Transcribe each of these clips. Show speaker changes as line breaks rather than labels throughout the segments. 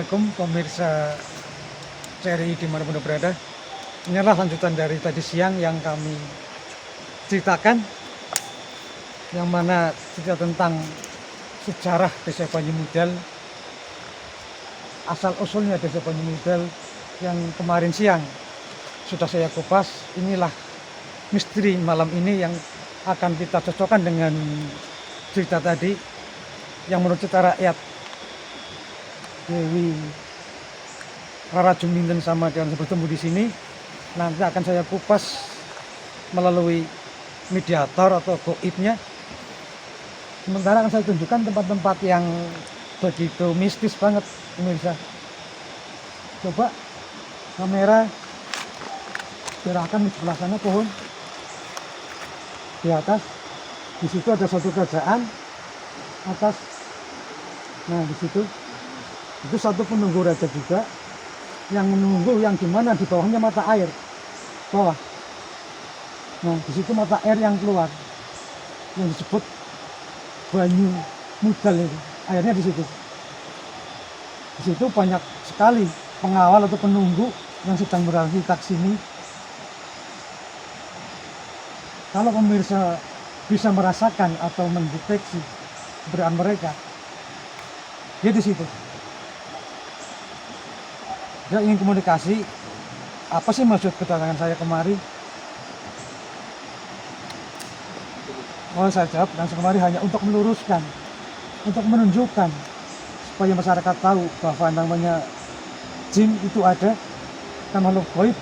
Assalamualaikum pemirsa CRI dimanapun berada. Inilah lanjutan dari tadi siang yang kami ceritakan, yang mana cerita tentang sejarah Desa Banyumidel, asal usulnya Desa Banyumidel yang kemarin siang sudah saya kupas. Inilah misteri malam ini yang akan kita cocokkan dengan cerita tadi, yang menurut cerita rakyat Dewi Rara Juminten sama dengan bertemu di sini. Nanti akan saya kupas melalui mediator atau goibnya. Sementara akan saya tunjukkan tempat-tempat yang begitu mistis banget, pemirsa. Coba kamera gerakan di sebelah sana, pohon di atas. Di situ ada satu kerajaan atas. Nah, di situ itu satu penunggu raja juga, yang menunggu yang dimana di bawahnya mata air bawah. Nah, di situ mata air yang keluar yang disebut Banyumidel itu, airnya di situ. Di situ banyak sekali pengawal atau penunggu yang sedang beralih ke sini. Kalau pemirsa bisa merasakan atau mendeteksi keberadaan mereka, dia di situ. Dia ingin komunikasi, apa sih maksud kedatangan saya kemari? Oh, saya jawab, dan kemari hanya untuk meluruskan, untuk menunjukkan supaya masyarakat tahu bahwa namanya jin itu ada, dan makhluk gaib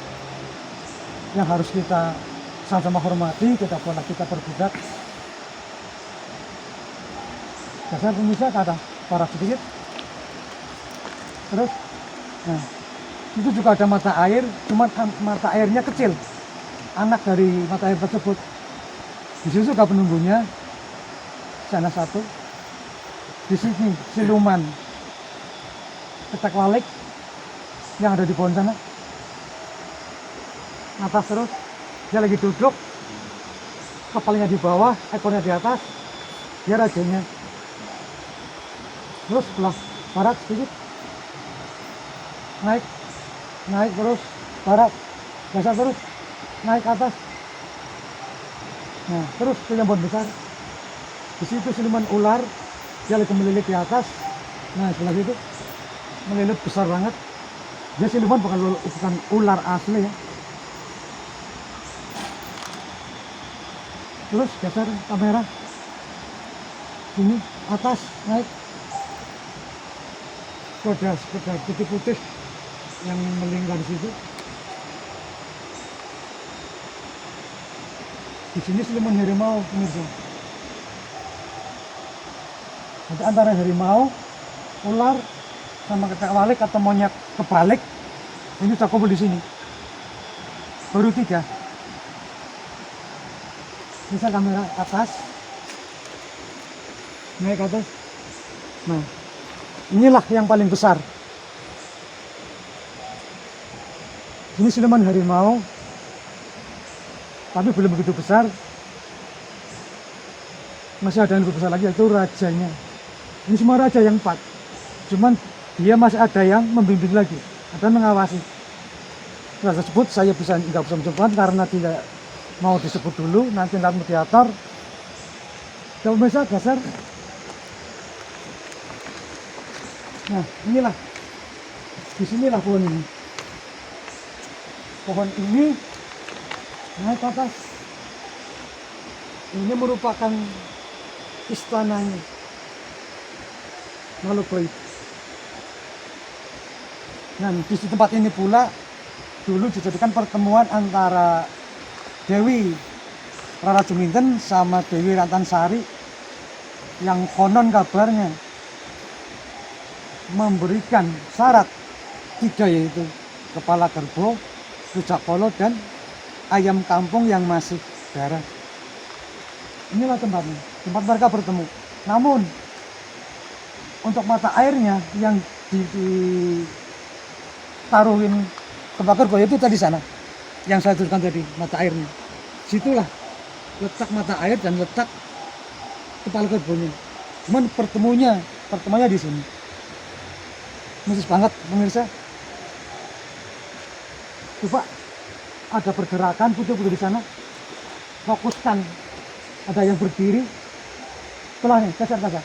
yang harus kita sama-sama hormati, tidak boleh kita berbudak. Saya pemirsa kata parah sedikit. Terus, nah, itu juga ada mata air, cuma mata airnya kecil, anak dari mata air tersebut. Di situ juga penunggunya, sana satu. Di sini siluman ketek walik yang ada di pohon sana. Atas terus, dia lagi duduk, kepalanya di bawah, ekornya di atas, dia rajanya. Terus sebelah barat sedikit, naik terus barat, geser terus, naik atas. Nah, terus ke yang besar. Di situ siluman ular, dia lagi melilit di atas. Nah, sebelah situ melilit besar banget. Dia siluman, bukan ular asli ya. Terus geser kamera, sini atas, naik. Ada putih-putih yang melingkar di situ. Di sini siluman harimau, pemirsa. Nanti antara harimau, ular, sama ketek walik atau monyet kebalik, ini sudah kumpul di sini. Baru 3. Bisa kamera atas, naik ke atas. Nah, inilah yang paling besar. Ini siluman harimau, tapi belum begitu besar. Masih ada yang lebih besar lagi, yaitu rajanya. Ini semua raja yang 4, cuman dia masih ada yang membimbing lagi, ada yang mengawasi. Raja tersebut saya nggak bisa menyebutkan karena tidak mau disebut dulu, nanti lewat mediator. Coba bisa geser. Nah, inilah, disinilah pohon ini. Pohon ini naik ke atas. Ini merupakan istananya makhluk gaib. Nah, di tempat ini pula dulu dijadikan pertemuan antara Dewi Rara Juminten sama Dewi Rantansari, yang konon kabarnya memberikan syarat 3, yaitu kepala kerbau, rujak polo, dan ayam kampung yang masih darah. Inilah tempatnya, tempat mereka bertemu. Namun untuk mata airnya yang ditaruhin tempat kerbau itu tadi sana, yang saya tunjukkan tadi, mata airnya. Situlah letak mata air dan letak kepala kerbaunya. Cuman pertemuannya di sini. mistis banget pemirsa. Coba ada pergerakan putih-putih di sana. Fokuskan. Ada yang berdiri. Pelan nih, geser. Nah,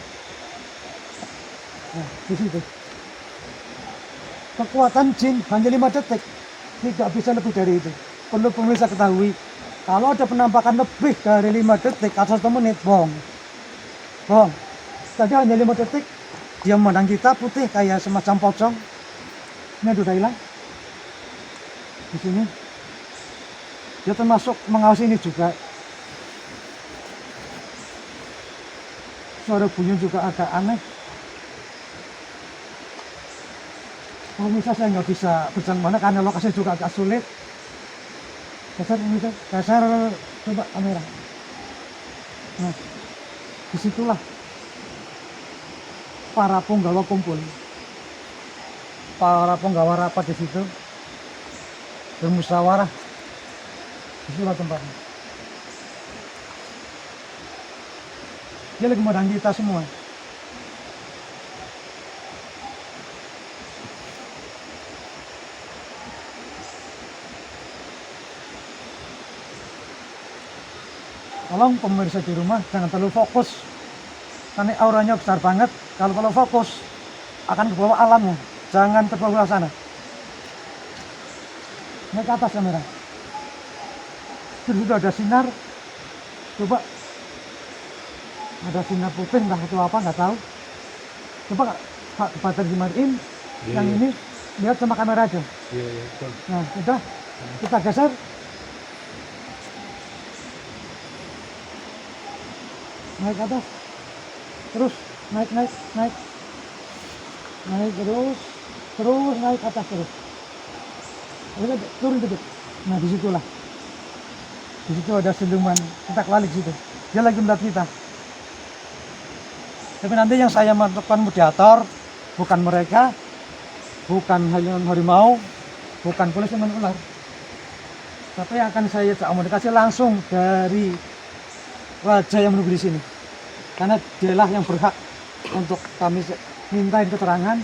di situ. Kekuatan jin hanya 5 detik. Tidak bisa lebih dari itu. Perlu pemirsa ketahui. Kalau ada penampakan lebih dari 5 detik atau 1 menit, bohong. Tadi hanya 5 detik. Dia memandang kita putih kayak semacam pocong. Ini udah hilang. Di sini. Dia termasuk mengawasi ini juga. Suara bunyi juga agak aneh. Kalau misalnya saya nggak bisa berjalan mana karena lokasi juga agak sulit. Geser, coba kamera. Nah, disitulah para punggawa kumpul. Para punggawa rapat di situ bermusyawarah. Disitulah tempatnya. Dia lagi memandang kita semua. Tolong pemirsa di rumah jangan terlalu fokus, karena auranya besar banget. Kalau fokus akan ke bawah alamnya, jangan terbawa ke sana. Naik ke atas kamera. Sudah ada sinar. Coba ada sinar putih entah itu apa nggak tahu. Coba Pak Bater dimatiin. Yang ini lihat sama kamera aja. Nah sudah kita geser. Naik ke atas, terus naik terus naik ke atas terus. Turun dikit. Nah disitulah, di situ ada siluman kita kelalik situ. Dia lagi melihat kita. Tapi nanti yang saya masukkan mediator bukan mereka, bukan harimau, bukan polisi ular, tapi yang akan saya komunikasi langsung dari raja yang menunggu di sini, karena dialah yang berhak untuk kami mintain keterangan.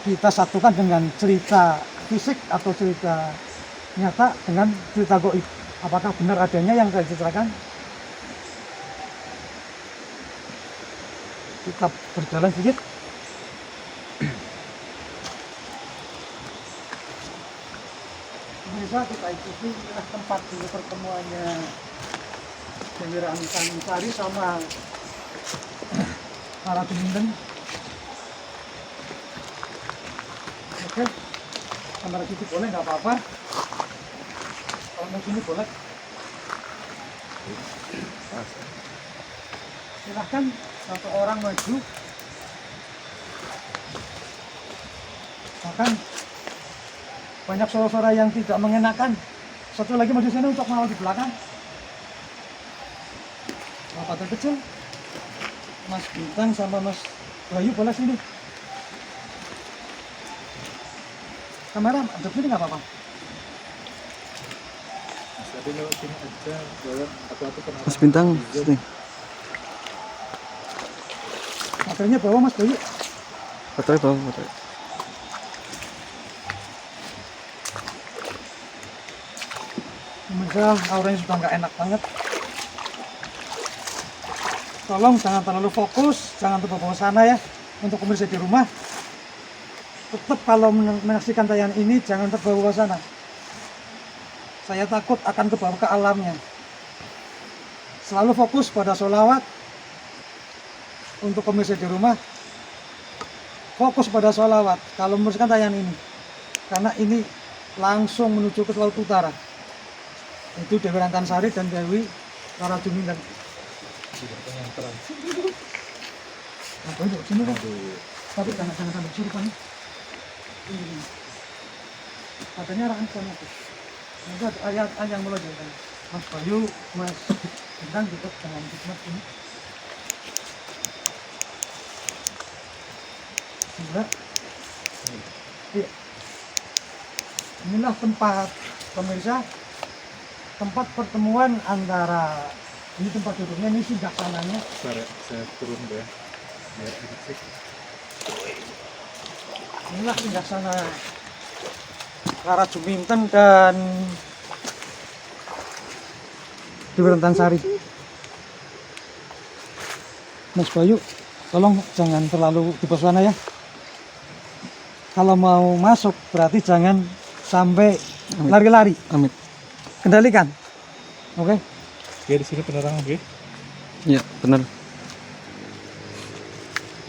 Kita satukan dengan cerita fisik atau cerita nyata dengan cerita goib. Apakah benar adanya yang saya ceritakan? Kita berjalan sedikit. Bisa kita ikuti tempat dulu pertemuannya Dewi Antansari sama para Tuminten. Oke, kamera situ boleh nggak apa-apa. Kalau mau sini boleh. Silahkan satu orang maju. Bahkan banyak suara-suara yang tidak mengenakan. Satu lagi maju sini untuk mengawal di belakang. Bapak terkecil, Mas Bintang sama Mas Bayu boleh sini. Kamera ada sini nggak apa-apa.
Mas Bintang, sini.
Materinya bawa Mas Bayu.
Baterai bawa, baterai.
Pemirsa, auranya sudah nggak enak banget. Tolong jangan terlalu fokus, jangan terbawa sana ya. Untuk pemirsa di rumah, tetap kalau menyaksikan tayangan ini jangan terbawa sana. Saya takut akan kebawa ke alamnya. Selalu fokus pada sholawat. Untuk pemirsa di rumah, fokus pada sholawat kalau menyaksikan tayangan ini, karena ini langsung menuju ke laut utara. Itu Dewi Antansari dan Dewi Tuminten. Apa itu? Sini kan? Tapi jangan sampai surupan. Katanya arah sana tuh. Ada ayat yang mulai jalan. Mas Bayu, Mas Bintang tutup dengan hikmat ini. Enggak. Iya. Inilah tempat pemirsa, tempat pertemuan antara, ini tempat duduknya, ini singgah sananya.
Saya turun deh, biar enak sih.
Inilah singgah-sana Rara Juminten dan Dewi Rantansari. Mas Bayu, tolong jangan terlalu di pesona ya. Kalau mau masuk berarti jangan sampai
Amit.
lari-lari.
Amit.
Kendalikan. Oke.
Ya di sini penerangan oke.
Ya, benar.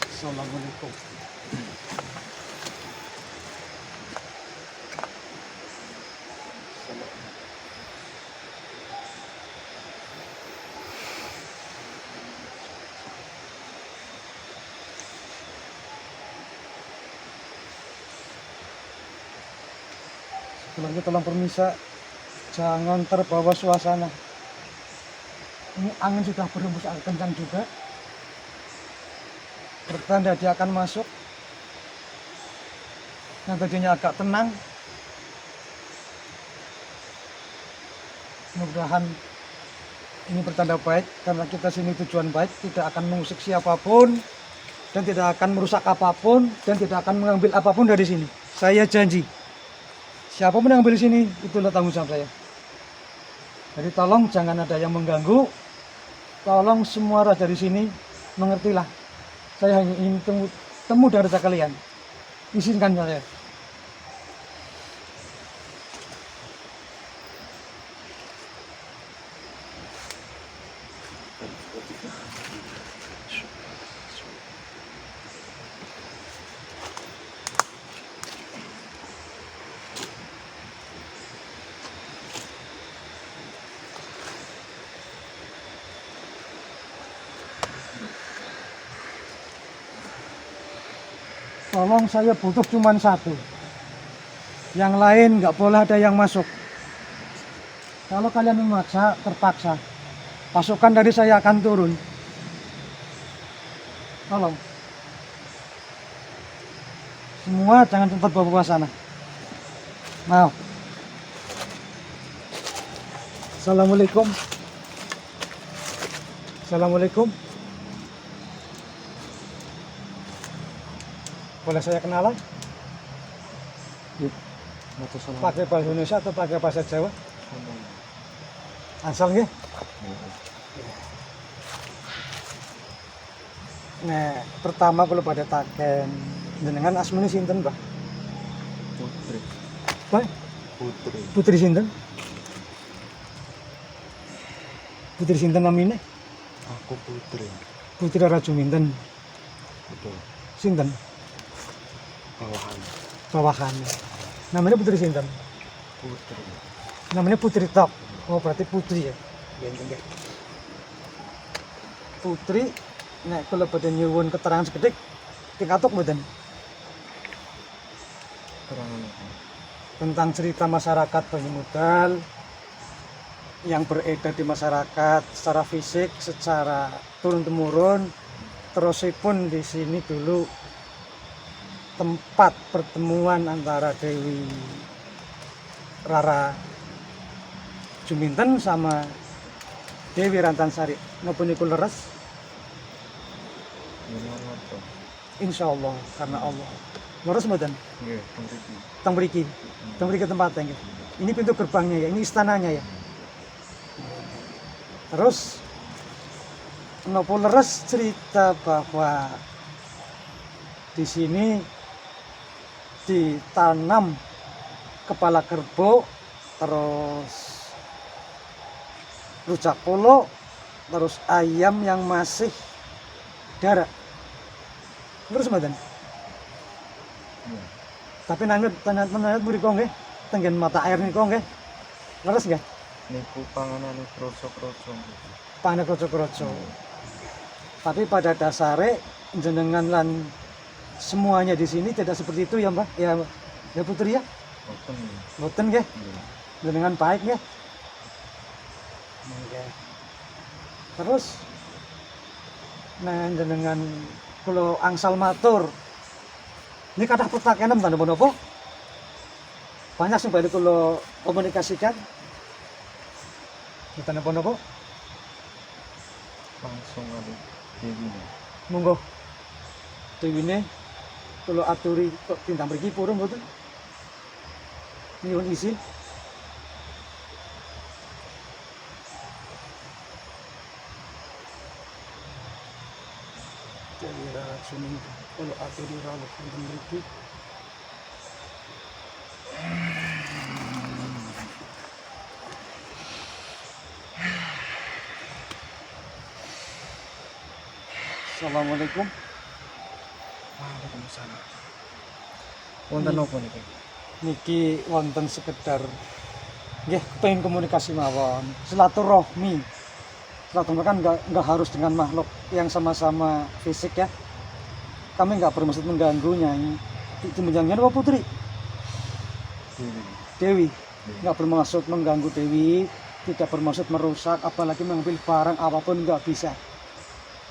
Assalamualaikum. Sebelumnya tolong permisa, jangan terbawa suasana. Ini angin sudah berhembus agak kencang juga. Bertanda dia akan masuk. Yang tadinya agak tenang. Mudah-mudahan ini bertanda baik karena kita sini tujuan baik, tidak akan mengusik siapapun dan tidak akan merusak apapun dan tidak akan mengambil apapun dari sini. Saya janji. Siapapun yang ambil di sini, itulah tanggung jawab saya. Jadi tolong jangan ada yang mengganggu. Tolong semua raja di sini mengertilah. Saya hanya ingin temu dengan raja kalian. Izinkan saya. Tolong, saya butuh cuma satu. Yang lain nggak boleh ada yang masuk. Kalau kalian memaksa, terpaksa, pasukan dari saya akan turun. Tolong. Semua jangan tempat bawa sana. Mau. Assalamualaikum. Assalamualaikum. Boleh saya kenalan? Pakai bahasa Indonesia atau pakai bahasa Jawa? Asal nggih? Nah, pertama kalau pada taken jenengan asmane sinten, Pak?
Putri.
Pak?
Putri.
Putri sinten? Putri sinten namine?
Aku Putri.
Putri Rara Juminten.
Betul.
Sinten?
Bawahan.
Bawahan. Namanya Putri sinten?
Putri.
Namanya Putri Tok. Oh, berarti Putri ya. Benteng ya. Putri, nek kalau pada nyuwun keterangan sekedik, dikatok mboten
Keterangan apa?
tentang cerita masyarakat Banyumodal yang beredar di masyarakat secara fisik, secara turun temurun. Terusipun di sini dulu tempat pertemuan antara Dewi Rara Juminten sama Dewi Rantansari. Napa niku leres?
Gimana tuh?
Insya Allah, karena Allah. Leres mboten?
Nggih, Putri.
Teng mriki. Teng mriki tempatnya. Ini pintu gerbangnya ya, ini istananya ya. Terus napa leres cerita bahwa di sini ditanam kepala kerbau, terus rujak polo, terus ayam yang masih darah. Terus mboten?
Iya.
Tapi nanti tanya mriko nggih, tenggen mata air niku nggih. Leres nggih?
Niku panganan kroso-kroso.
Pangan kroco-kroco. Tapi pada dasarnya jenengan lan semuanya di sini tidak seperti itu ya, Mbak? Ya, ya Putri ya?
Boten.
Mboten nggih.
Nggih.
Jenengan baik nggih. Nggih. Terus nah jenengan kula angsal matur. Ini kathah petakenem tanda menapa? Banyak sing badhe kula komunikasikan. Tanda menapa?
Langsung ada Dewi.
Monggo. Dewine kula aturi kok tintang mriki purun mboten. Nyuwun izin. Jadi suning kula aturi rawuh tintang mriki. Assalamualaikum.
Waalaikumsalam. Wonten napa niki?
Niki wonten sekedar nggih pengen komunikasi mawon, silaturahmi. Silaturahmi kan nggak harus dengan makhluk yang sama-sama fisik ya. Kami nggak bermaksud mengganggu Nyai. Itu menjangan apa Putri? Dewi. Nggak bermaksud mengganggu Dewi, tidak bermaksud merusak, apalagi mengambil barang apapun nggak bisa.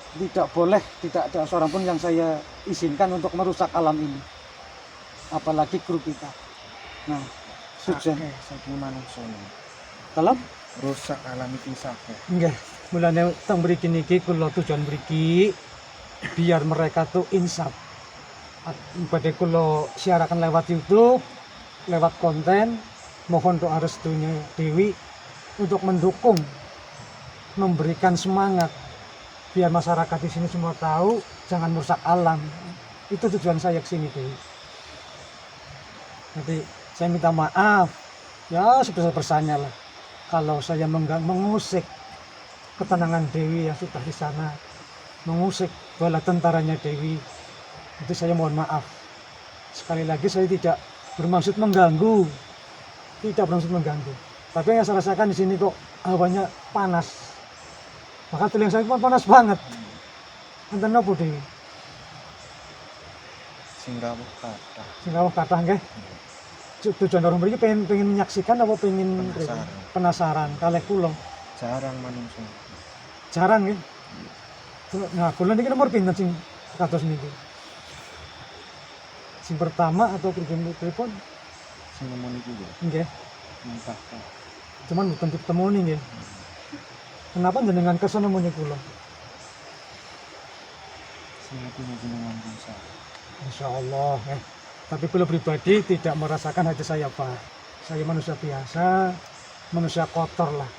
Tidak boleh, tidak ada seorang pun yang saya izinkan untuk merusak alam ini, apalagi kru kita. Nah, sudah
saking manungsa
dalam
rusak alam iki sakit.
nggih mulane teng mriki niki kula tujuan mriki biar mereka tuh insaf. Badhe kula siarakan lewat YouTube, lewat konten, mohon doa restunya Dewi untuk mendukung, memberikan semangat biar masyarakat di sini semua tahu jangan merusak alam. Itu tujuan saya ke sini Dewi. Nanti saya minta maaf ya sebesar-besarnya lah kalau saya mengusik ketenangan Dewi yang sudah di sana, mengusik bala tentaranya Dewi. Itu saya mohon maaf. Sekali lagi saya tidak bermaksud mengganggu, tidak bermaksud mengganggu. Tapi yang saya rasakan di sini kok hawanya panas. Bahkan telinga saya pun panas banget. Enten napa Dewi?
Singgawuh kathah.
Singkawuh kathah nggih. Tujuan orang mriki pengen menyaksikan apa pengen penasaran kalih kula.
Jarang manungsa.
Jarang nggih. Nah, kula niki nomor pinten sing kados niki? Sing pertama atau pripun?
Sing nemoni iki ya.
Nggih.
Entah.
Cuman mboten ketemu nggih. Kenapa jenengan kesana menyang kula?
Sing atine jenengan bisa.
Insyaallah Tapi kula pribadi tidak merasakan hati saya Pak. Saya manusia biasa, manusia kotor lah.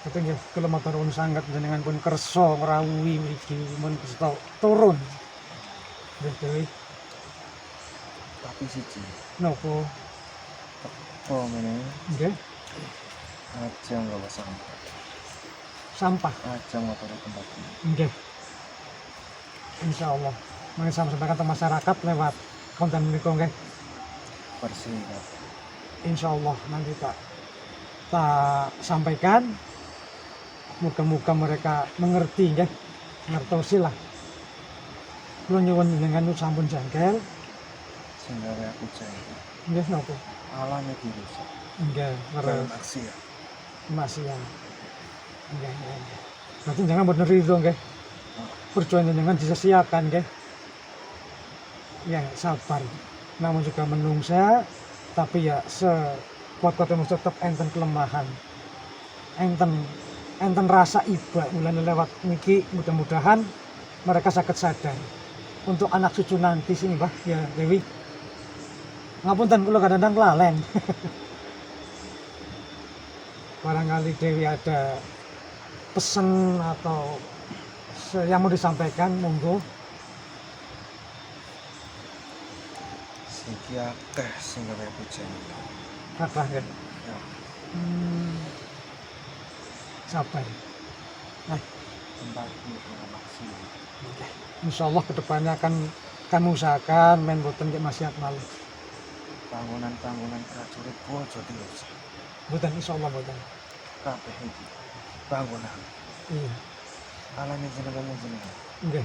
Tapi nggih kula matur nuwun sanget jenengan pun kersa ngrawuhi mriki mun bisa turun. Nggih Dewi.
Tapi siji.
Napa?
Oh meneh.
Nggih.
Aja nggak sampah.
Sampah.
Aja ngotori tempat ini.
Nggih. Insyaallah. Mari saya sampaikan ke masyarakat lewat konten menika nggih.
Bersih ya.
Insyaallah nanti tak sampaikan. Moga-moga mereka mengerti nggih. Ngertosi lah. Kula nyuwun jenengan sampun jangkel.
Sing gawe aku jengkel.
Nggih napa?
Alamnya dirusak.
Nggih,
Dalam aksi ya.
masih ya. Nggih. Berarti jangan bener itu nggih. Perjuangan jangan disia-siakan nggih. Ya sabar. Namun juga menungsa, tapi ya sekuat-kuatnya mesti tetap enten kelemahan. Enten rasa iba mulane lewat niki mudah-mudahan mereka sakit sadar. Untuk anak cucu nanti sini Mbah ya Dewi. Ngapunten kula kadang-kadang kelalen. Barangkali Dewi ada pesan atau yang mau disampaikan monggo.
Siki akeh sing gawe aku jengkel.
Kathah nggih.
Ya.
Sabar. Nah,
Tempat ini dalam aksi.
insyaallah kedepannya akan kami usahakan men boten nggih maksiat malih.
Bangunan-bangunan prajurit bojo dirusak.
Boten insyaallah boten.
Kabeh iki bangunan.
Iya.
Alam jenengan.
Nggih.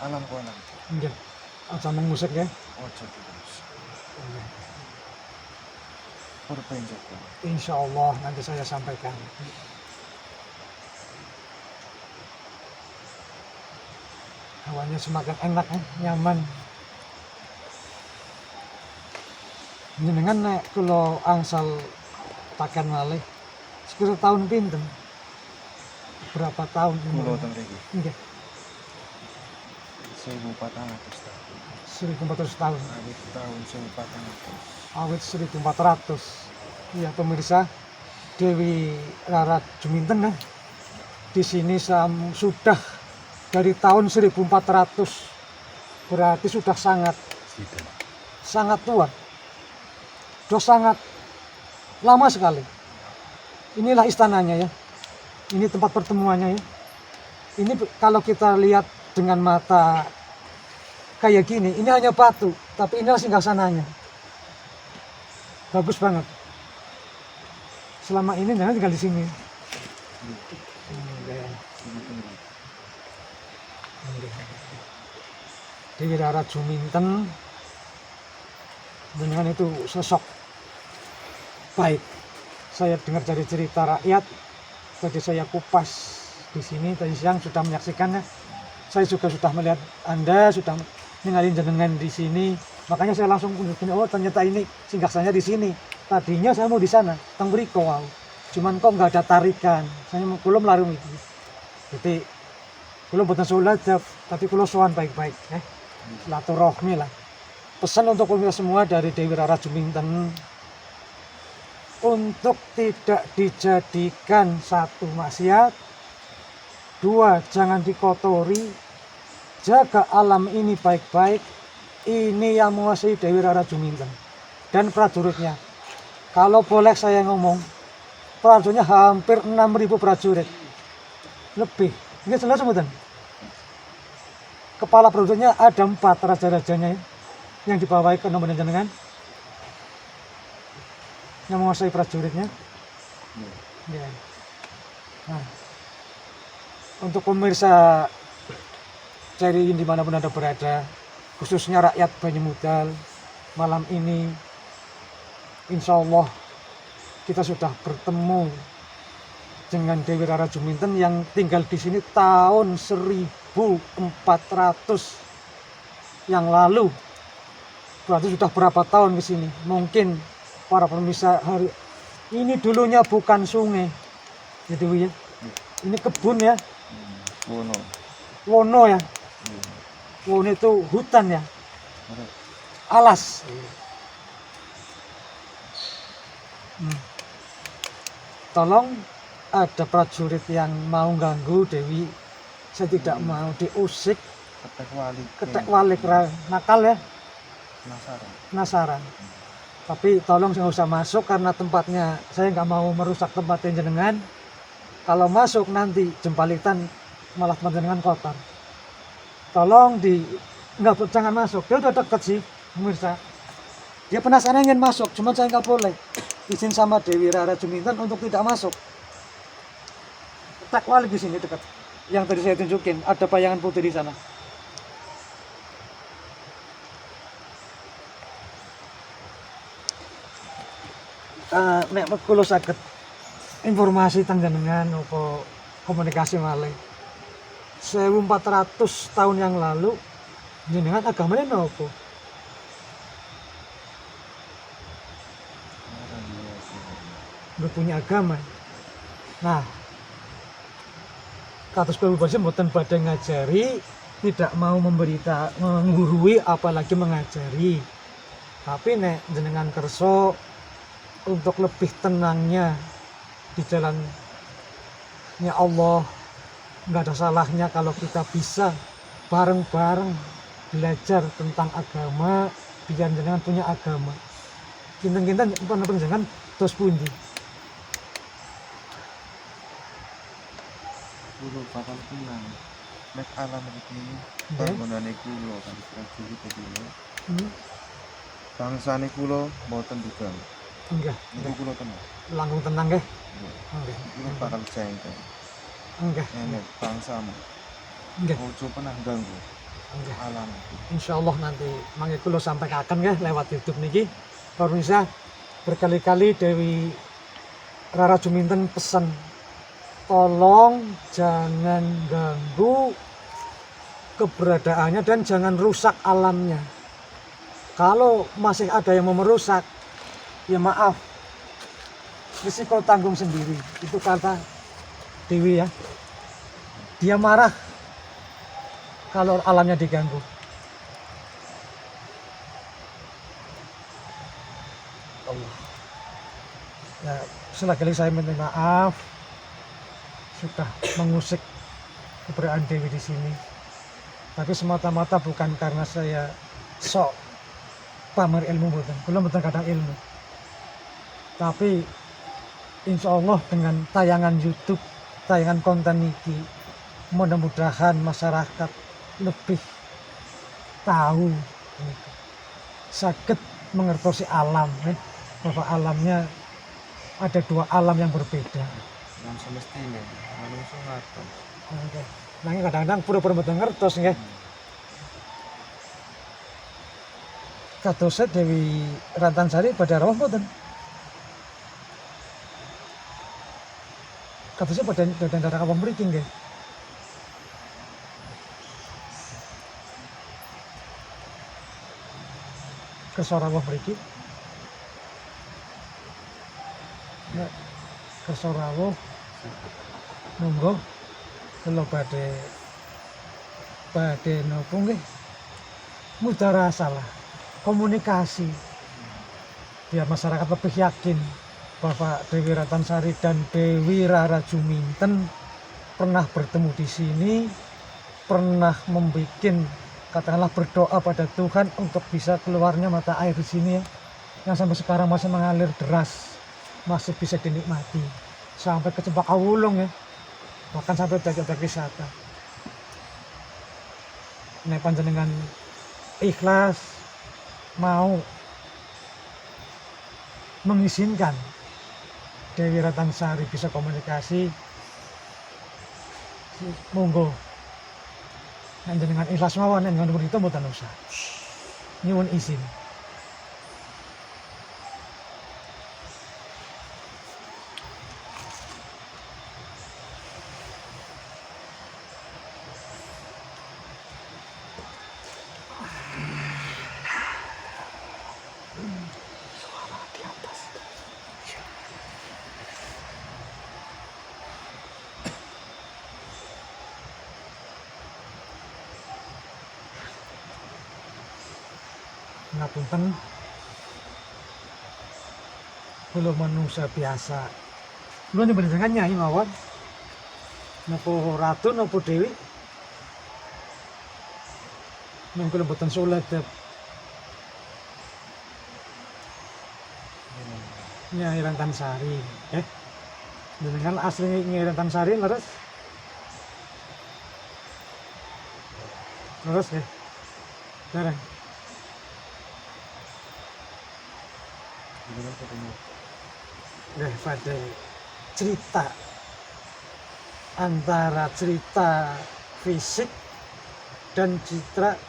Alam ku alam.
Nggih. Aja mengusik nggih.
Ojo dirusak.
Nggih.
Perpenjoko.
Insyaallah nanti saya sampaikan. Hawanya semakin enak nyaman. Jenengan nek kula angsal pakan malih sekitar tahun pinten? Berapa tahun?
Mulo teng mriki.
Nggih.
1400 tahun.
1400 tahun.
Awit tahun 1400.
Awit 1400. Iya pemirsa, Dewi Rara Juminten ya. Di sini sudah dari tahun 1400. Berarti sudah sangat tua. Sudah sangat lama sekali. Inilah istananya ya. Ini tempat pertemuannya ya. Ini kalau kita lihat dengan mata kayak gini, ini hanya batu, tapi inilah singgasananya. Bagus banget. Selama ini jangan tinggal di sini. Dewi Rara Juminten dengan itu sosok baik. Saya dengar dari cerita rakyat, tadi saya kupas di sini tadi siang sudah menyaksikannya. Saya juga sudah melihat Anda sudah ninggalin jenengan di sini. Makanya saya langsung kunjungi, oh ternyata ini singgasananya di sini. Tadinya saya mau di sana, teng mriko wow. Cuman kok nggak ada tarikan. Saya belum larung itu. Jadi belum boten sholat, tapi kalau sowan baik-baik, silaturahmi lah. Pesan untuk pemirsa semua dari Dewi Rara Juminten untuk tidak dijadikan satu maksiat, dua jangan dikotori, jaga alam ini baik-baik. Ini yang menguasai Dewi Rara Juminten dan prajuritnya. Kalau boleh saya ngomong, prajuritnya hampir 6.000 prajurit lebih. Ini jelas sebutan. Kepala prajuritnya ada 4 raja-rajanya yang dibawahi ke nomor jenengan, yang menguasai prajuritnya. Ya. Nah, untuk pemirsa dari dimanapun Anda berada, khususnya rakyat Banyumudal, malam ini insya Allah kita sudah bertemu dengan Dewi Rara Juminten yang tinggal di sini tahun 1400 yang lalu. Berarti sudah berapa tahun ke sini? Mungkin para pemirsa hari ini dulunya bukan sungai, ya Dewi ya. Ini kebun ya. Wono ya. Wono itu hutan ya. Alas. Tolong ada prajurit yang mau ganggu Dewi, saya tidak mau diusik. Ketek walik nakal ya. Penasaran. Tapi tolong jangan usah masuk karena tempatnya saya nggak mau merusak tempatnya jenengan. Kalau masuk nanti jembalitan malah tempat jenengan kotor. Tolong jangan masuk. Dia udah deket sih pemirsa. Dia penasaran ingin masuk, cuman saya nggak boleh. Izin sama Dewi Rara Juminten untuk tidak masuk. Tak wali di sini dekat. Yang tadi saya tunjukin ada bayangan putih di sana. Nek kula saged informasi tentang jenengan apa komunikasi malih. 1400 tahun yang lalu jenengan agamanya napa? Nggak punya agama. Nah, kados kula mboten badhe ngajari, tidak mau menggurui apalagi mengajari. Tapi nek jenengan kersa untuk lebih tenangnya di jalannya Allah, nggak ada salahnya kalau kita bisa bareng-bareng belajar tentang agama, biar jenengan punya agama. Kinten-kinten panjenengan tos pundi?
Kulo bakal pulang. Nek alam iki bangunane kulo kan prajurit kulo. Bangsane kulo mboten dugal.
Enggak.
Niku kulo tenang.
Langkung tenang nggih. Nggih.
Kulo bakal jengkel.
Enggak.
Enek bangsamu.
Nggih.
Ojo pernah ganggu
Nggih.
alam.
Insyaallah nanti mangke kula sampaikan nggih lewat YouTube niki. Pemirsa, berkali-kali Dewi Rara Juminten pesan, tolong jangan ganggu keberadaannya dan jangan rusak alamnya. Kalau masih ada yang mau merusak, ya maaf, risiko tanggung sendiri. Itu kata Dewi ya. Dia marah kalau alamnya diganggu. Allah. Ya, sekali saya minta maaf sudah mengusik keberadaan Dewi di sini. Tapi semata-mata bukan karena saya sok pamer ilmu bukan, belum betul kadang ilmu. Tapi insya Allah dengan tayangan YouTube, tayangan konten ini, mudah-mudahan masyarakat lebih tahu, sakit mengertosi alam, bahwa alamnya ada dua alam yang berbeda.
Yang semestinya manusia ngatur.
Nah, kadang-kadang pura-pura betul ngertos ya. Katosnya Dewi Rantansari pada rawuh mboten. Katosnya pada darah awam mriki nggih. Kesorawuh mriki. Ya, kesorawuh monggo kalau badhe nopo nggih mudahara salah komunikasi biar masyarakat lebih yakin bahwa Dewi Rantansari dan Dewi Rara Juminten pernah bertemu di sini, pernah membuat katakanlah berdoa pada Tuhan untuk bisa keluarnya mata air di sini ya, yang sampai sekarang masih mengalir deras, masih bisa dinikmati sampai ke Cempakawulung ya, bahkan sampai objek-objek wisata. Nek panjenengan ikhlas mau mengizinkan Dewi Rantansari bisa komunikasi, monggo panjenengan ikhlas mawon nek ngono itu mboten usah nyuwun izin. Ngapunten, kula manusia biasa. Kula nyebut dengan Nyai mawon. Napa ratu napa dewi? Men kula boten salat Nyai Rantansari, dengan asli Nyai Rantansari leres. Leres ya. Bareng. Pada cerita antara cerita fisik dan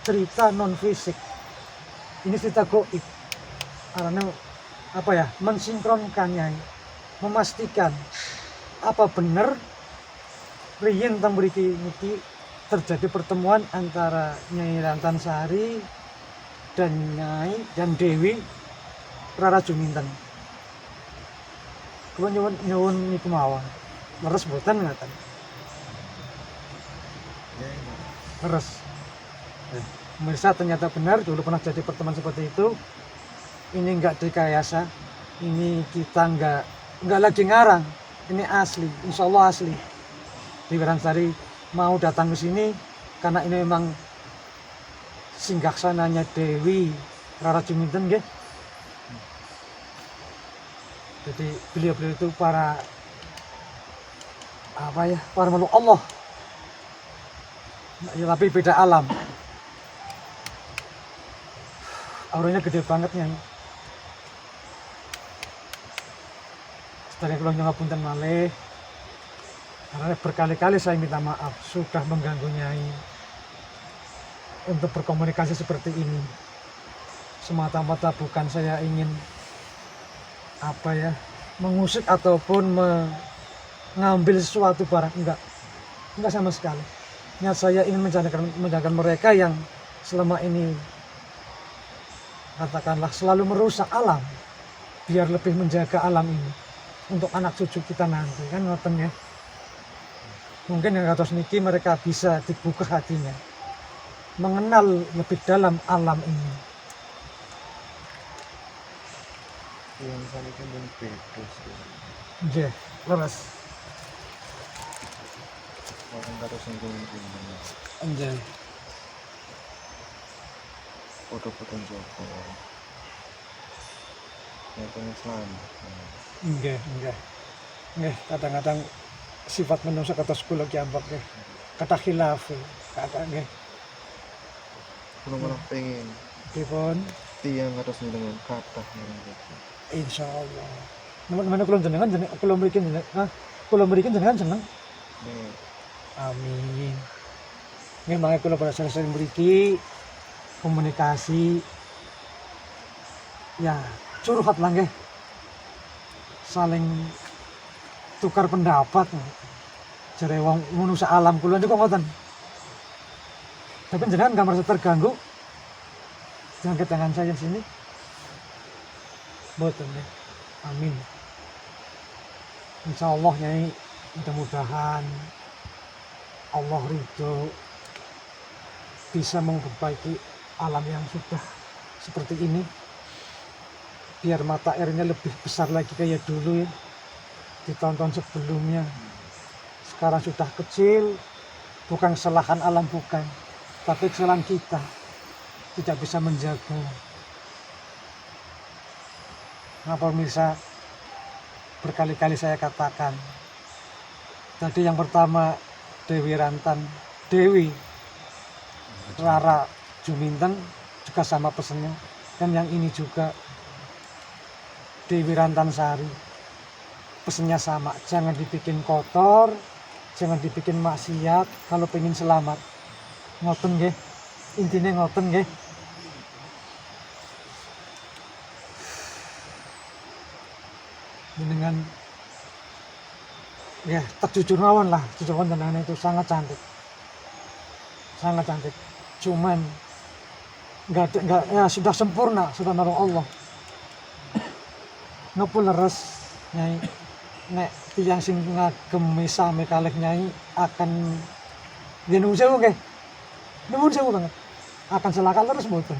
cerita non fisik, ini cerita goib karena apa ya, mensinkronkannya, memastikan apa benar riyen teng mriki niki terjadi pertemuan antara Nyai Rantansari dan Dewi Rara Juminten. Kula nyuwun niku mawon. Leres mboten ngaten. Leres. Pemirsa, ternyata benar dulu pernah jadi pertemuan seperti itu. Ini enggak direkayasa. Ini kita enggak lagi ngarang. Ini asli, insya Allah asli. Dewi Rantansari mau datang ke sini karena ini memang singgahsananya Dewi Rara Juminten nggih. Jadi beliau-beliau itu para makhluk Allah. Ya, tapi beda alam. Auranya gede banget Nyai. Setelah kalau ngapunten malih, karena berkali-kali saya minta maaf sudah mengganggu Nyai untuk berkomunikasi seperti ini. Semata-mata bukan saya ingin mengusik ataupun mengambil sesuatu barang, enggak sama sekali. Niat saya ingin menjaga mereka yang selama ini katakanlah selalu merusak alam, biar lebih menjaga alam ini untuk anak cucu kita nanti, kan ngoten ya. Mungkin yang kados niki mereka bisa dibuka hatinya mengenal lebih dalam alam ini.
Yang sana kan ben bebas.
Nggih, leres.
Orang kata singgung ini.
Nggih.
Foto-foto Joko. Yang pengen selamat.
Nggih, nggih. Nggih, kadang-kadang sifat menungso kata sekolah kiambak nggih. Kata khilaf, kata nggih.
Kalau malah pengen
Dipun
tiang atas dengan kata yang gitu.
insyaallah. Mana kula jenengan kula mriki jenengan, kula mriki jenengan seneng.
Nih,
Amin. Nggih mangke kula pada sering mriki komunikasi ya curhat lah nggih. Saling tukar pendapat. Jare wong ngono sak alam kula niku ngoten. Tapi jenengan nggak merasa terganggu? Jangkit tangan saya sini. Betul ya. Amin. Insya Allah Nyai, mudah-mudahan Allah ridho bisa memperbaiki alam yang sudah seperti ini. Biar mata airnya lebih besar lagi kayak dulu ya. Di tahun-tahun sebelumnya. Sekarang sudah kecil, bukan kesalahan alam bukan. Tapi kesalahan kita tidak bisa menjaga. Nah pemirsa, berkali-kali saya katakan tadi yang pertama Dewi Rantan, Dewi Rara Juminten juga sama pesannya, dan yang ini juga Dewi Rantan Sari pesannya sama, jangan dibikin kotor, jangan dibikin maksiat kalau pengen selamat. Ngoten nggih, intinya ngoten nggih. Dengan ya terjujur mawon lah, jujur jenengan itu sangat cantik, cuman nggak ya sudah sempurna, sudah nolong Allah. Ngepul leres Nyai, nek tiyang sing ngagem sami kalih Nyai akan nuwun sewu nggih, nuwun sewu banget, akan selaka terus mboten,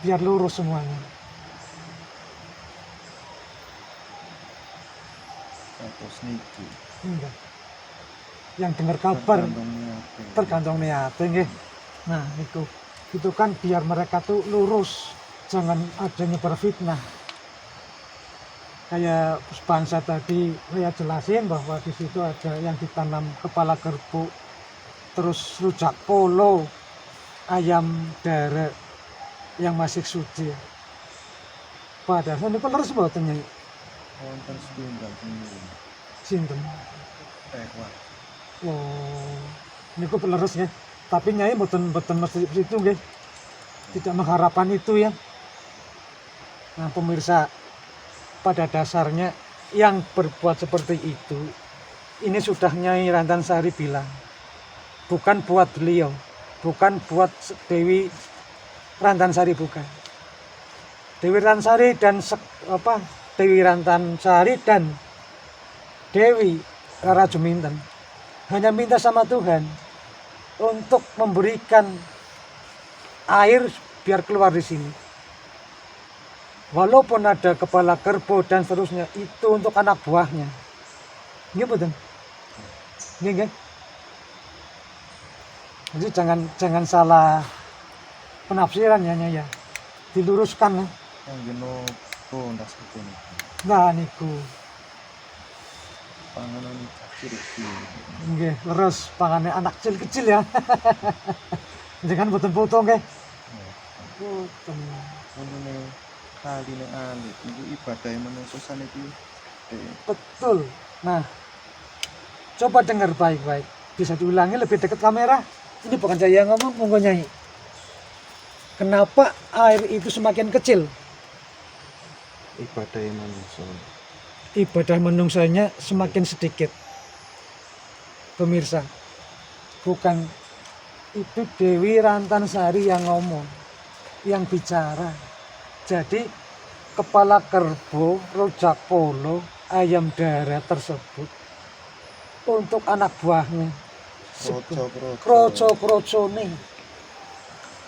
biar lurus semuanya.
terus niku.
Enggak. Yang dengar kabar tergantung niatnya nggih. Nah itu kan biar mereka tuh lurus, jangan ada nyebar fitnah. Kayak bangsa tadi saya jelasin bahwa di situ ada yang ditanam kepala kerbau, terus rujak polo, ayam derek yang masih suci. Padahal ini leres mboten Nyai.
Wonten setunggal seminggu.
Sinten?
Wah.
Oh, niku leres ya. Tapi Nyai mboten mesti itu nggih. Tidak mengharapkan itu ya. Nah, pemirsa, pada dasarnya yang berbuat seperti itu ini sudah Nyai Rantan Sari bilang. Bukan buat beliau, bukan buat Dewi Rantan Sari bukan. Dewi Rantan Sari dan Dewi Rantan Sari dan Dewi Rara Juminten hanya minta sama Tuhan untuk memberikan air biar keluar di sini. Walaupun ada kepala kerbau dan seterusnya, itu untuk anak buahnya. Nggih betul. Nggih. Jadi jangan salah penafsiran ya Nyai ya. Diluruskan ya.
Yang geno ndak seperti ini.
Nah niku.
Panganan kecil.
Nggih, leres pangane anak kecil ya. Jangan potong-potong nggih. Potong.
Ngono kali nek alit iku ibadah manungsa saniki.
Betul. Nah, coba dengar baik-baik. Bisa diulangi lebih dekat kamera. Ini bukan saya yang ngomong, monggo Nyai. Kenapa air itu semakin kecil?
Ibadah manungsa.
Ibadah menungsanya semakin sedikit. Pemirsa, bukan itu Dewi Rantan Sari yang ngomong, yang bicara. Jadi kepala kerbau, rujak polo, ayam darat tersebut untuk anak buahnya. Kroco-kroco nih.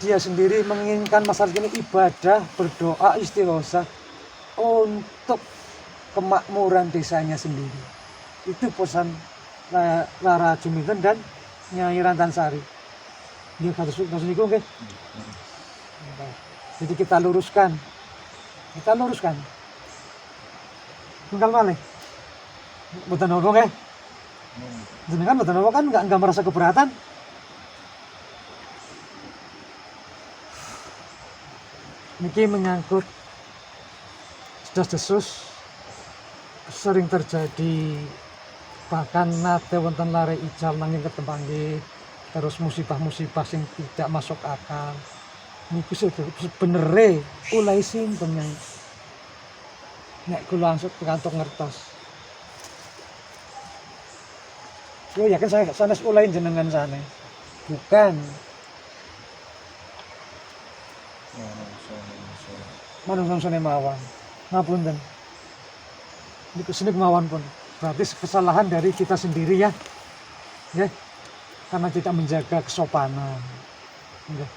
dia sendiri menginginkan masalah ini ibadah, berdoa, istighosah untuk kemakmuran desanya sendiri. Itu pesan Rara Juminten dan Nyai Rantansari. Dia kados niku nggih. Jadi kita luruskan. Tinggal malih. Mboten napa nggih. Jenengan mboten napa kan enggak merasa keberatan. Niki menyangkut desas-desus sering terjadi, bahkan nate wonten lare ical nanging ketempanggih, terus musibah-musibah sing tidak masuk akal. Niku sebenere ulai sinten Nyai? Nek kula langsung kantuk ngertos. Yo yakin saya sanes ulai jenengan sana. Bukan manungsa mawon. Ngapunten. Niku senik mawon pun. Berarti kesalahan dari kita sendiri ya. Ya. Karena tidak menjaga kesopanan. Nggih.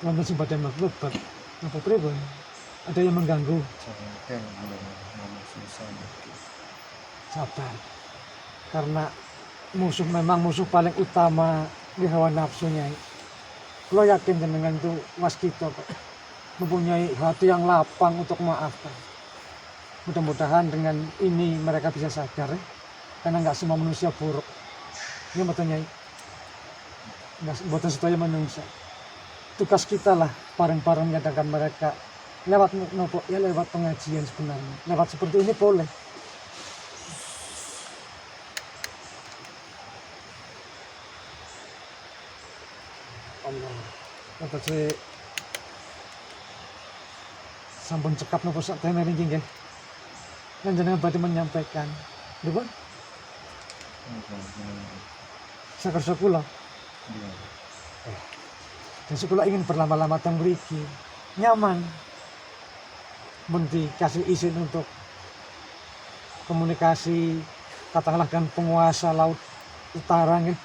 Wonten sing badhe mlebu apa pripun? Ada yang mengganggu. Sabar. Karena musuh memang musuh paling utama di hawa nafsunya. Lo yakin dengan itu waskita kok mempunyai hati yang lapang untuk memaafkan. Mudah-mudahan dengan ini mereka bisa sadar ya. Karena nggak semua manusia buruk. Ini maksudnya nggak buatan sedaya manusia. Tugas kita lah bareng-bareng menyadarkan mereka lewat nopo ya, lewat pengajian sebenarnya. Lewat seperti ini boleh. Allah, kata saya sampun cekap nopo sak tenan iki nggih. Lan jenengan badhe menyampaikan, nggih. Sakersa kula. Dan sekolah ingin berlama-lama teng mriki, nyaman. Mun dikasih izin untuk komunikasi katakanlah dengan penguasa laut utara nggih.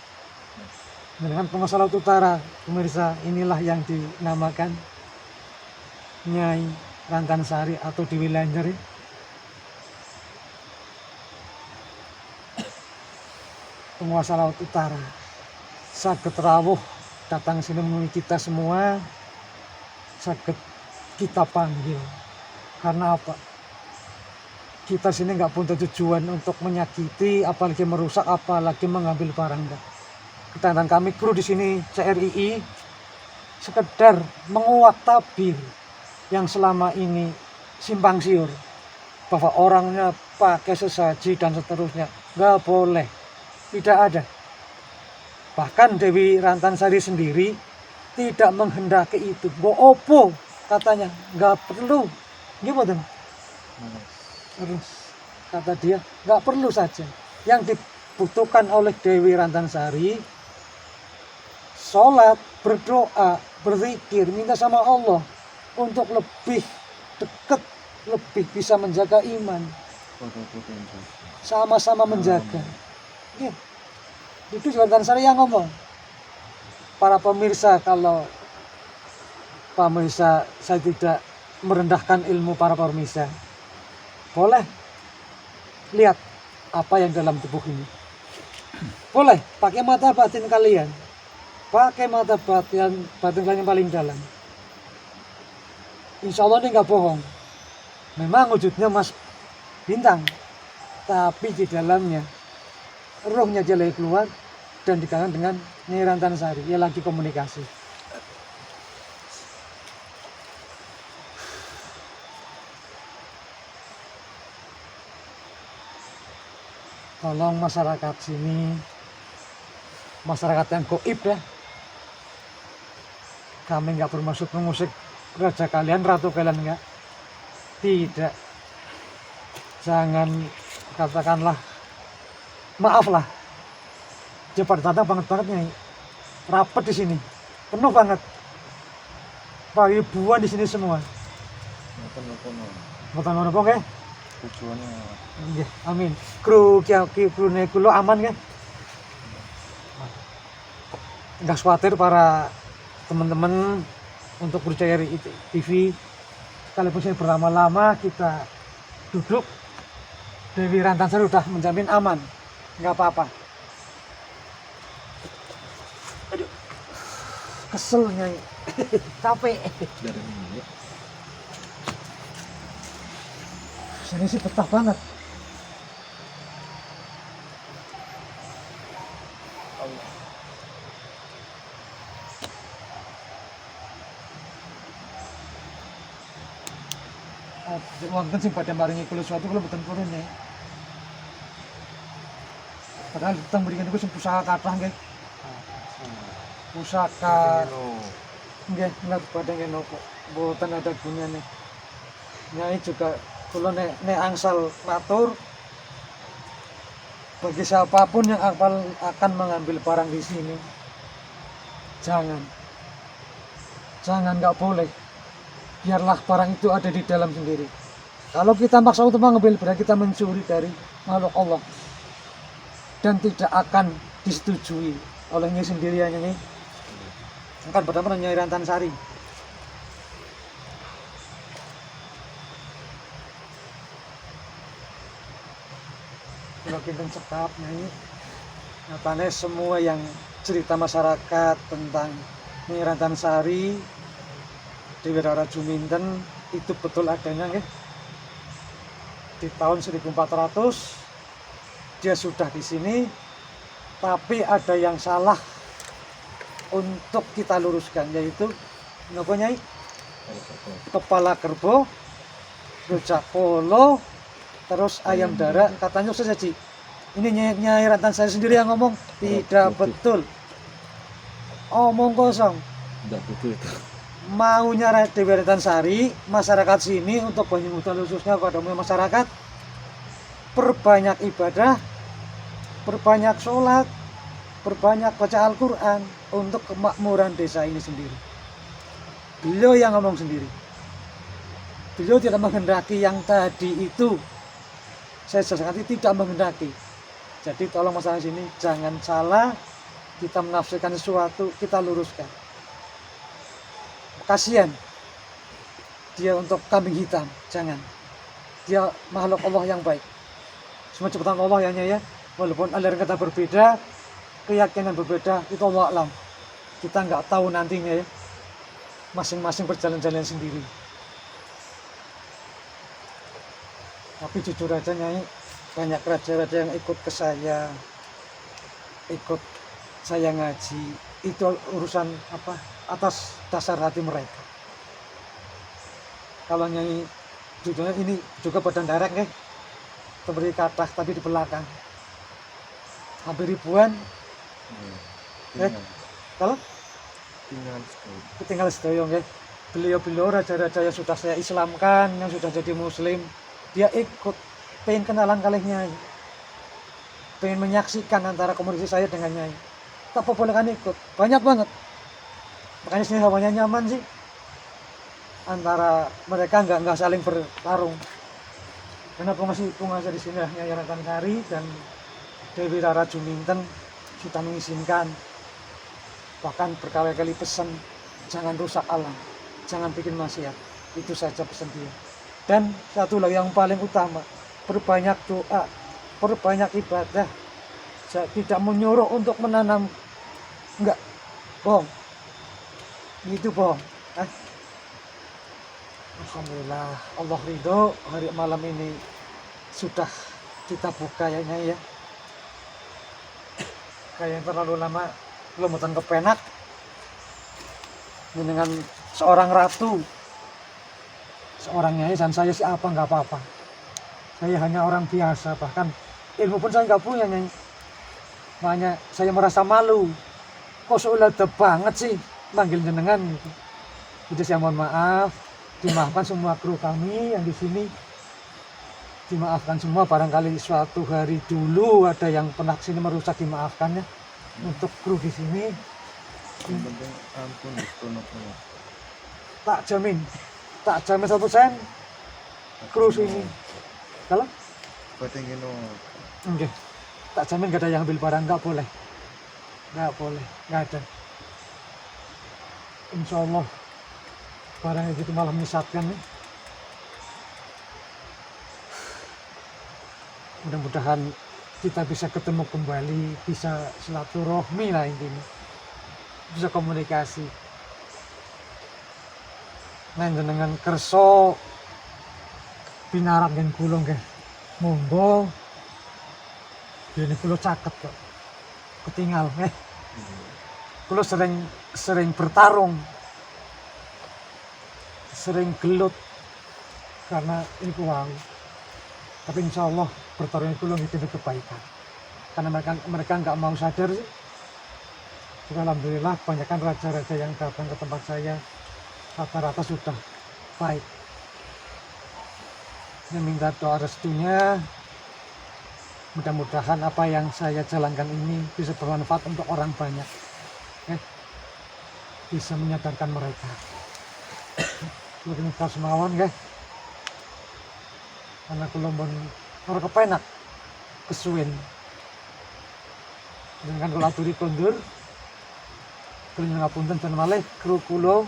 Dengan penguasa laut utara, pemirsa, inilah yang dinamakan Nyai Rantansari atau Dewi Lanjar. Penguasa laut utara saged rawuh datang sini menemui kita semua, saged kita panggil. Karena apa? Kita sini nggak punya tujuan untuk menyakiti, apalagi merusak, apalagi mengambil barang. Kedatangan kami kru di sini CRII sekedar menguak tabir yang selama ini simpang siur bahwa orangnya pakai sesaji dan seterusnya. Nggak boleh, tidak ada. Bahkan Dewi Rantansari sendiri tidak menghendaki itu. Opo katanya, nggak perlu. Gimana? Terus kata dia, nggak perlu saja. Yang dibutuhkan oleh Dewi Rantansari, sholat, berdoa, berzikir, minta sama Allah untuk lebih dekat, lebih bisa menjaga iman. Sama-sama menjaga. Ya. Itu Rantansari yang ngomong. Para pemirsa, kalau pemirsa saya tidak merendahkan ilmu para pemirsa, boleh lihat apa yang dalam tubuh ini. Boleh pakai mata batin kalian, pakai mata batin kalian yang paling dalam. Insya Allah ini nggak bohong. Memang wujudnya Mas Bintang, tapi di dalamnya rohnya dia lagi keluar dan dikatakan dengan Nyai Rantansari. Dia lagi komunikasi. Tolong masyarakat sini, masyarakat yang goib ya. Kami nggak bermaksud mengusik raja kalian, ratu kalian, enggak. Tidak. Jangan katakanlah, maaflah. Dia pada datang banget Nyai. Rapat di sini, penuh banget. Ribuan di sini semua. Betul nopo nggih?
Tujuannya.
Nggih, amin. Kru kula aman nggih. nggak khawatir para teman-teman untuk percaya TV. Sekalipun saya berlama-lama kita duduk, Dewi Rantansari udah menjamin aman, nggak apa-apa. Aduh, kesel Nyai, capek.
Dari ini ya.
Sini sih betah banget. Wonten sing badhe maringi kula suatu kula mboten purun ya. Padahal teng mriki niku sing pusaka kathah nggih. Pusaka nggih nek badhe ngenopo mboten ada gunane. Nyai juga kula nek angsal matur bagi siapapun yang akan mengambil barang di sini jangan nggak boleh, biarlah barang itu ada di dalam sendiri. Kalau kita maksa untuk mengambil, berarti kita mencuri dari makhluk Allah dan tidak akan disetujui oleh Nyai sendiri ya Nyai. Akan pertama Nyai Rantansari. Kalau kita cekap Nyai, nyatanya semua yang cerita masyarakat tentang Nyai Rantansari Dewi Rara Juminten itu betul adanya nggih. Di tahun 1400 dia sudah di sini, tapi ada yang salah untuk kita luruskan, yaitu napa Nyai? Kepala kerbau, rujak polo, terus ayam darah, katanya sesaji. Ini Nyai Rantansari sendiri yang ngomong, tidak betul. Omong kosong.
Tidak betul itu.
Maunya Dewi Rantansari, masyarakat sini untuk Banyumasan khususnya kepada masyarakat, perbanyak ibadah, perbanyak sholat, perbanyak baca Al-Quran untuk kemakmuran desa ini sendiri. Beliau yang ngomong sendiri. Beliau tidak menghendaki yang tadi itu. Saya sangat tidak menghendaki. Jadi tolong masyarakat sini jangan salah, kita menafsirkan sesuatu, kita luruskan. Kasihan dia untuk kambing hitam, jangan. Dia makhluk Allah yang baik. Semua ciptaan Allah ya Nyai ya. Walaupun aliran kata berbeda, keyakinan berbeda, itu Allah alam. Kita nggak tahu nantinya ya. Masing-masing berjalan-jalan sendiri. Tapi jujur aja Nyai, banyak raja-raja yang ikut ke saya, ikut saya ngaji, itu urusan apa? Atas dasar hati mereka. Kalau Nyai judulnya ini juga badan derek nih, seperti kata tadi di belakang, hampir ribuan. Kalau tinggal sedoyo nggih. Beliau raja-raja yang sudah saya Islamkan, yang sudah jadi Muslim, dia ikut, pengen kenalan kali Nyai, pengen menyaksikan antara komunikasi saya dengan Nyai. Tak perbolehkan ikut, banyak banget. Makanya sini hawanya nyaman sih, antara mereka nggak saling bertarung. Karena pengusaha di sini Nyai Rantansari dan Dewi Rara Juminten sudah mengizinkan, bahkan berkali-kali pesan jangan rusak alam, jangan bikin maksiat. Itu saja pesan dia. Dan satu lagi yang paling utama, perbanyak doa, perbanyak ibadah. Saya tidak menyuruh untuk menanam, enggak, bohong. Itu bohong. Alhamdulillah, Allah ridho, hari malam ini sudah kita buka ya Nyai ya. Kayak yang terlalu lama belum boten kepenak dengan seorang ratu, seorang Nyai, dan saya siapa nggak apa-apa. Saya hanya orang biasa, bahkan ilmu pun saya nggak punya Nyai. Makanya saya merasa malu. Kok seulada banget sih panggil jenengan gitu. Jadi saya mohon maaf, dimaafkan semua kru kami yang di sini. Dimaafkan semua, barangkali suatu hari dulu ada yang pernah sini merusak, dimaafkan ya. Untuk kru di sini.
Yang penting ampun diskono-kono.
Tak jamin 100% kru sini. Kalau?
Penting ini.
Enggak. Tak jamin gak ada yang ambil barang, nggak boleh, nggak ada. insya Allah barang itu malah menyesatkan nih. Mudah-mudahan kita bisa ketemu kembali, bisa silaturahmi lah intinya, bisa komunikasi. Nah dengan kerso pinarak dan kulong ke monggo ini kulo caket kok ketinggal kulo sering bertarung, sering gelut karena ini wow. Tapi insya Allah bertarung kulo itu kebaikan karena mereka nggak mau sadar sih. Jadi alhamdulillah kebanyakan raja-raja yang datang ke tempat saya rata-rata sudah baik. Saya minta doa restunya, mudah-mudahan apa yang saya jalankan ini bisa bermanfaat untuk orang banyak, bisa menyadarkan mereka. Ini kelas mawon karena kulombon orang kepenak kesuwen dengan kalau aturi kondur kulo ngapunten dan malih kru kulo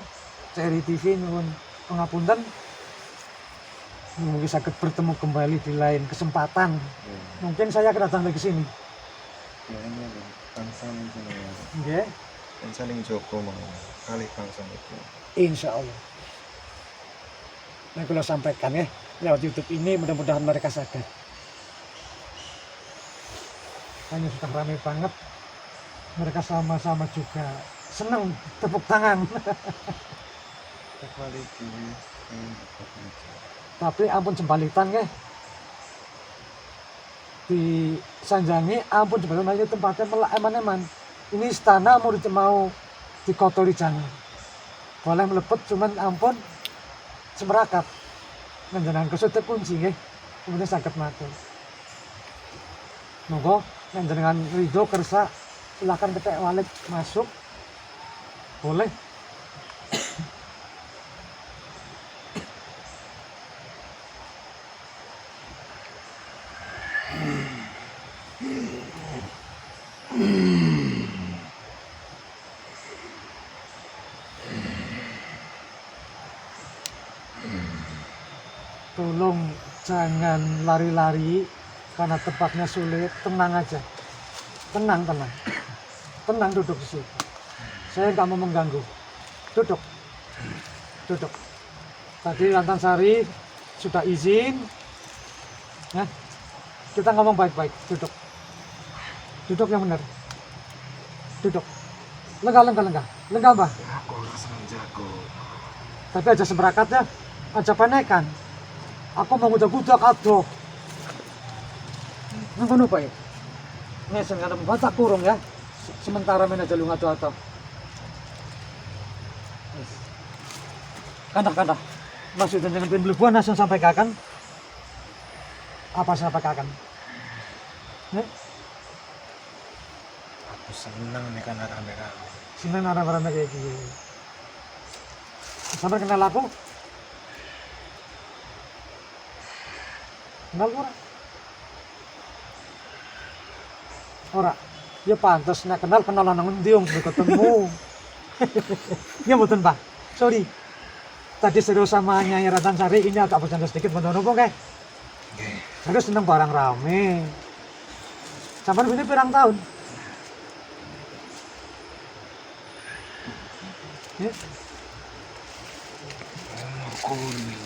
CRI TV nyuwun pengapunten. Mungkin sakit bertemu kembali di lain kesempatan. Mungkin saya akan datang lagi ke sini.
Ya ini ada bangsa itu ya.
Nggih,
Dan saling joko mau kali bangsa itu.
insya Allah. Nah, kalau sampaikan ya lewat YouTube ini mudah-mudahan mereka sadar. Hanya sudah ramai banget. Mereka sama-sama juga senang tepuk tangan.
Kembali di
Tapi ampun jembalitan di Sanjangi ampun jembalitan itu tempatnya melak eman-eman. Ini istana mau dikotori jangan. Boleh melepet cuman ampun semerakat. Menjenengan kesute kunci kemudian sakit mati. Monggo menjenengan ridho kersa silakan ketek walik masuk. Boleh. Tolong jangan lari-lari karena tempatnya sulit, tenang aja. Tenang duduk di situ. Saya nggak mau mengganggu. Duduk. Tadi Lantansari sudah izin. Ya. Kita ngomong baik-baik, duduk yang benar. Duduk. Lenggah, Mbah.
aku langsung jago.
Tapi aja seberakat ya, aja panekan. Aku mau ngudak-ngudak adoh. Ngono Pak ya. Ngesen kada membaca kurung ya. Sementara men aja lu ngato-ato. Wis. Kandah. Maksudnya dengan pembelian langsung sampai kakan. Apa sampai kakan?
Aku senang nih kan rame-rame.
Seneng rame-rame kayak gini. Sampai kenal aku? Kenal ora? Ya pantas nek kenal nang endi wong ketemu. Ya mboten, Pak. Sorry. Tadi seru sama Nyai Ratnansari ini agak bercanda sedikit mboten nopo kae.
Nggih.
Saya seneng barang rame. Sampai ini pirang tahun? Ya,
Aku nih.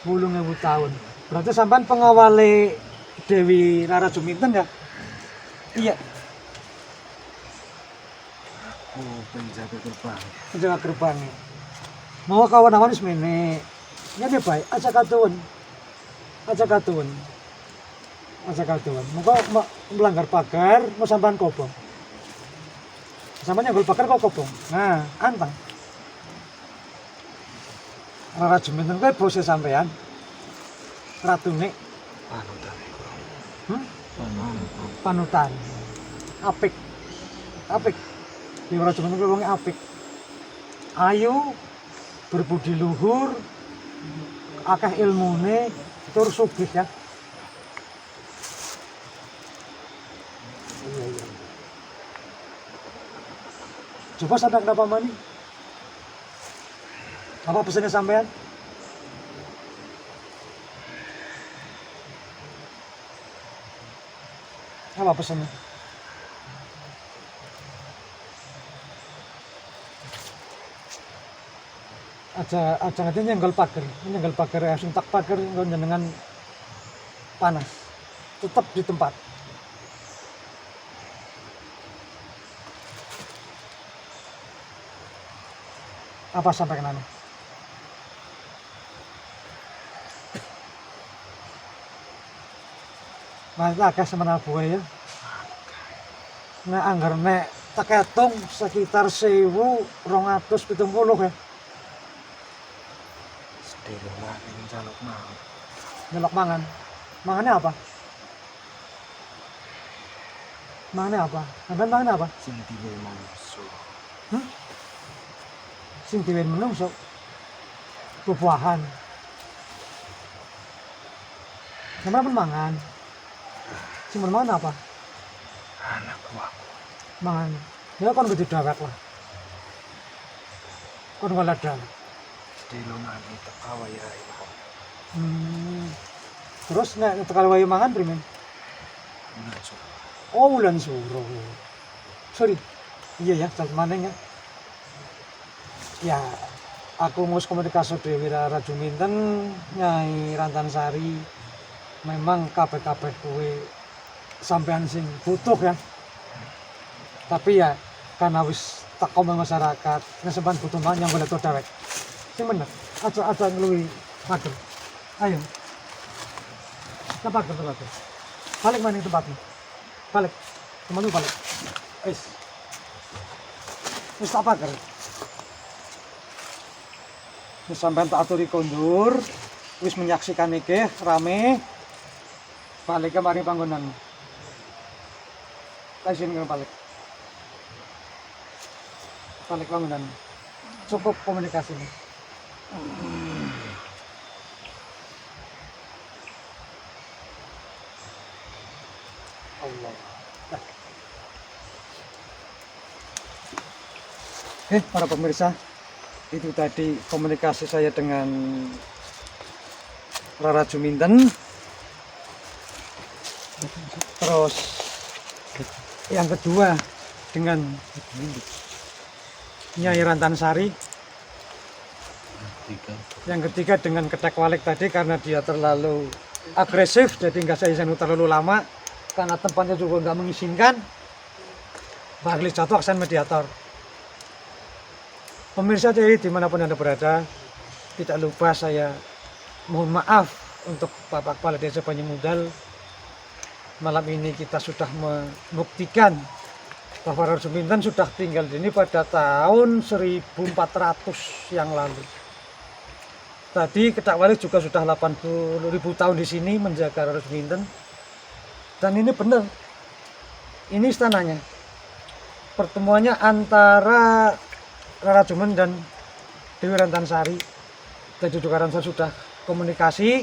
10.000 tahun. Berarti sampean pengawali Dewi Rara Juminten ya? Iya,
Aku penjaga gerbang.
penjaga gerbang. Mau kawan-kawan semene. Ya dia baik, aja katuan. Muka melanggar pagar, mau sampean kobong. Sampean nyanggul pagar kok kobong. Nah, antang. Rara Juminten kuwi bose sampean. Ratune
Panutan iku.
panutan. Apik. Di Rara Juminten kuwi wonge apik. Ayu, berbudi luhur, akeh ilmune, tur sugih ya. Coba sadar kenapa mani? Apa pesannya sampean? Apa pesannya? Aja nanti nyenggol pagar langsung tak pagar engko jenengan panas. Tetap di tempat. Apa sampai kenana? Mas akeh semenal buaya. Nek anggar nek tak hitung sekitar 1.270 ya.
Sedih lah ini jaluk mau.
Nyelok mangan. Mangannya apa? Mangannya apa? Sampai mangannya apa?
Sing diwe mangso.
Sing diwen menungso. Buah-buahan. Sampai pun mangan. Sing mangan apa?
Anak buahku.
Mangan. Ya kon kudu dawet lah. Kon ngolah dawet.
Sedih lo nanti tak kawaya ini.
Terus nek tekal wayu mangan primen?
Mangso.
Oh, bulan suro. Sorry. Iya ya, cal maneng ya. Ya, aku ngurus komunikasi Dewi Rara Juminten, Nyai Rantansari. Memang kabeh-kabeh kuwe sampean sing butuh ya. Tapi ya karena wis teko masyarakat, nek sampean butuh mangan yang golek dawet. Sing bener. Aja ngluwi pager. Ayo. Tempat. Balik mana tempatnya? Balik. Teman lu balik. Wis tak pager. Wis sampean tak aturi kondur, wis menyaksikan iki rame. Balik ke mari panggonan. Kajian ke balik. Balik panggonan. Cukup komunikasi ini. Allah. Para pemirsa, itu tadi komunikasi saya dengan Rara Juminten. Terus yang kedua dengan Nyai Rantansari. Yang ketiga dengan Ketek Walik tadi karena dia terlalu agresif, jadi nggak saya izin terlalu lama karena tempatnya juga nggak mengizinkan. Barli jatuh aksen mediator. Pemirsa jadi dimanapun Anda berada, tidak lupa saya mohon maaf untuk Bapak Kepala Desa Banyumudal. Malam ini kita sudah membuktikan bahwa Rara Juminten sudah tinggal di sini pada tahun 1400 yang lalu. Tadi Ketek Walik juga sudah 80.000 tahun di sini menjaga Rara Juminten. Dan ini benar, ini istananya. Pertemuannya antara Rara Juminten dan Dewi Rantansari. Tadi juga Rantansari sudah komunikasi.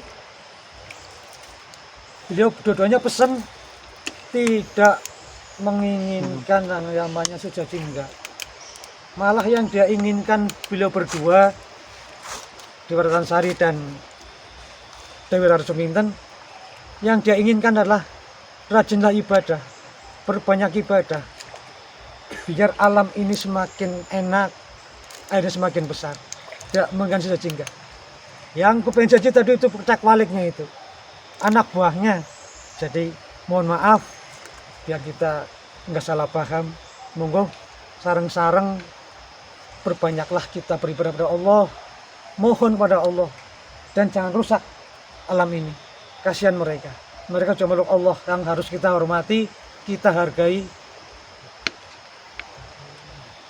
Beliau dua-duanya pesan tidak menginginkan yang namanya sejajar, enggak. Malah yang dia inginkan beliau berdua, Dewi Rantansari dan Dewi Rara Juminten, yang dia inginkan adalah rajinlah ibadah, perbanyak ibadah, biar alam ini semakin enak, airnya semakin besar, tidak mengganggu sejingga. Yang kepengen janji tadi itu Ketek Waliknya itu, anak buahnya. Jadi mohon maaf, biar kita nggak salah paham. Monggo sareng-sareng perbanyaklah kita beribadah pada Allah, mohon pada Allah, dan jangan rusak alam ini. Kasihan mereka. Mereka cuma makhluk Allah yang harus kita hormati, kita hargai.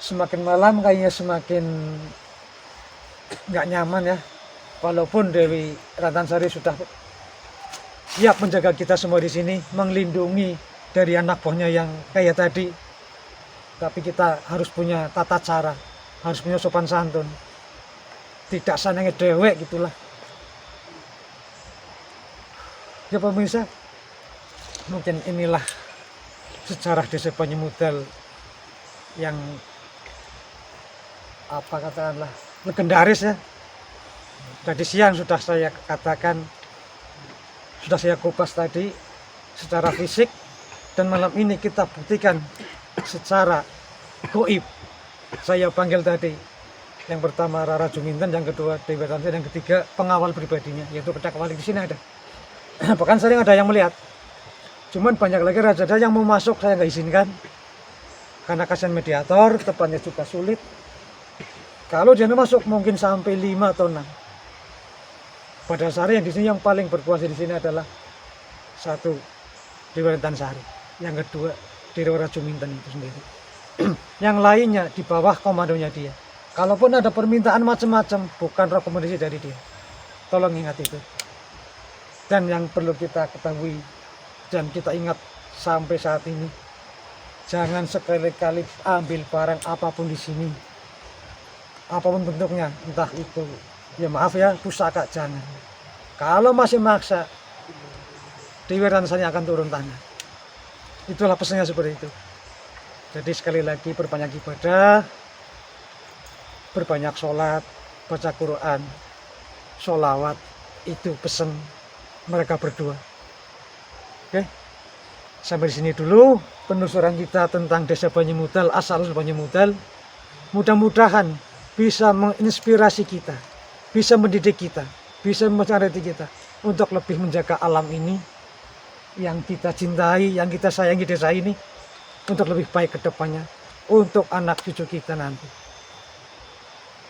Semakin malam kayaknya semakin nggak nyaman ya. Walaupun Dewi Rantansari sudah siap menjaga kita semua di sini, melindungi dari anak buahnya yang kayak tadi. Tapi kita harus punya tata cara, harus punya sopan santun. Tidak sananya dewek gitulah. Ya pemirsa, mungkin inilah sejarah Desa Banyumudal yang apa katakanlah legendaris ya, Tadi siang sudah saya katakan, sudah saya kupas tadi secara fisik, dan malam ini kita buktikan secara goib. Saya panggil tadi, yang pertama Rara Juminten, yang kedua Dewi Tansi, yang ketiga pengawal pribadinya, yaitu Pedak Wali. Di sini ada. Bahkan sering ada yang melihat. Cuman banyak lagi raja yang mau masuk, saya nggak izinkan. Karena kasihan mediator, tepatnya juga sulit. Kalau dia masuk mungkin sampai 5 atau 6. Pada Sari yang di sini yang paling berkuasa di sini adalah satu Dewi Tansari, yang kedua Dewi Juminten itu sendiri. Yang lainnya di bawah komandonya dia. Kalaupun ada permintaan macam-macam, bukan rekomendasi dari dia. Tolong ingat itu. Dan yang perlu kita ketahui dan kita ingat sampai saat ini, jangan sekali-kali ambil barang apapun di sini, apapun bentuknya, entah itu, ya maaf ya, pusaka, jangan. Kalau masih maksa, Dewi Tansari akan turun tangan. Itulah pesannya seperti itu. Jadi sekali lagi berbanyak ibadah, berbanyak sholat, baca Quran, sholawat, itu pesan mereka berdua. Oke, sampai di sini dulu penelusuran kita tentang Desa Banyumudal, asal-usul Banyumudal. Mudah-mudahan bisa menginspirasi kita, bisa mendidik kita, bisa mencari kita untuk lebih menjaga alam ini yang kita cintai, yang kita sayangi, desa ini, untuk lebih baik ke depannya, untuk anak cucu kita nanti.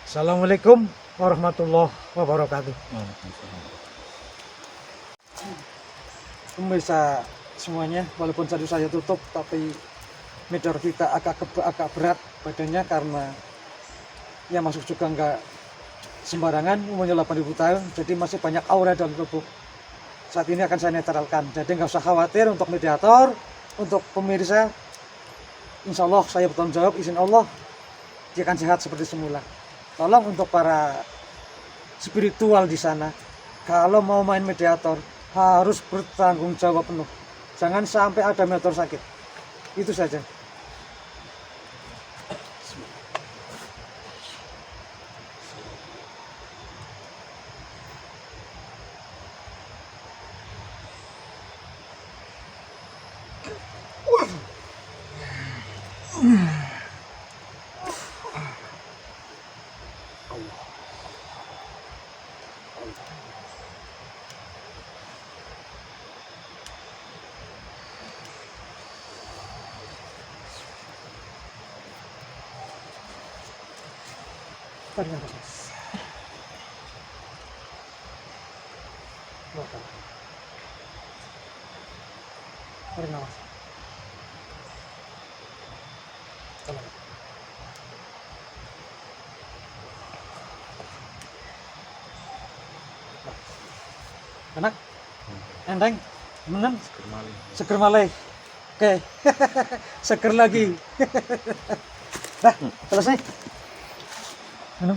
Assalamualaikum warahmatullahi wabarakatuh. Pemirsa semuanya, walaupun tadi saya tutup, tapi meteor kita agak berat badannya karena yang masuk juga nggak sembarangan, umurnya 8.000 tahun, jadi masih banyak aura dalam tubuh. Saat ini akan saya netralkan, jadi nggak usah khawatir untuk mediator, untuk pemirsa. Insya Allah saya bertanggung jawab, izin Allah dia akan sehat seperti semula. Tolong untuk para spiritual di sana, kalau mau main mediator harus bertanggung jawab penuh. Jangan sampai ada mediator sakit. Itu saja. Tarik nafas. Tarik nafas. Enak? Enteng? Menang? Seger malih. Oke. Seger lagi. Dah, selesai. Minum.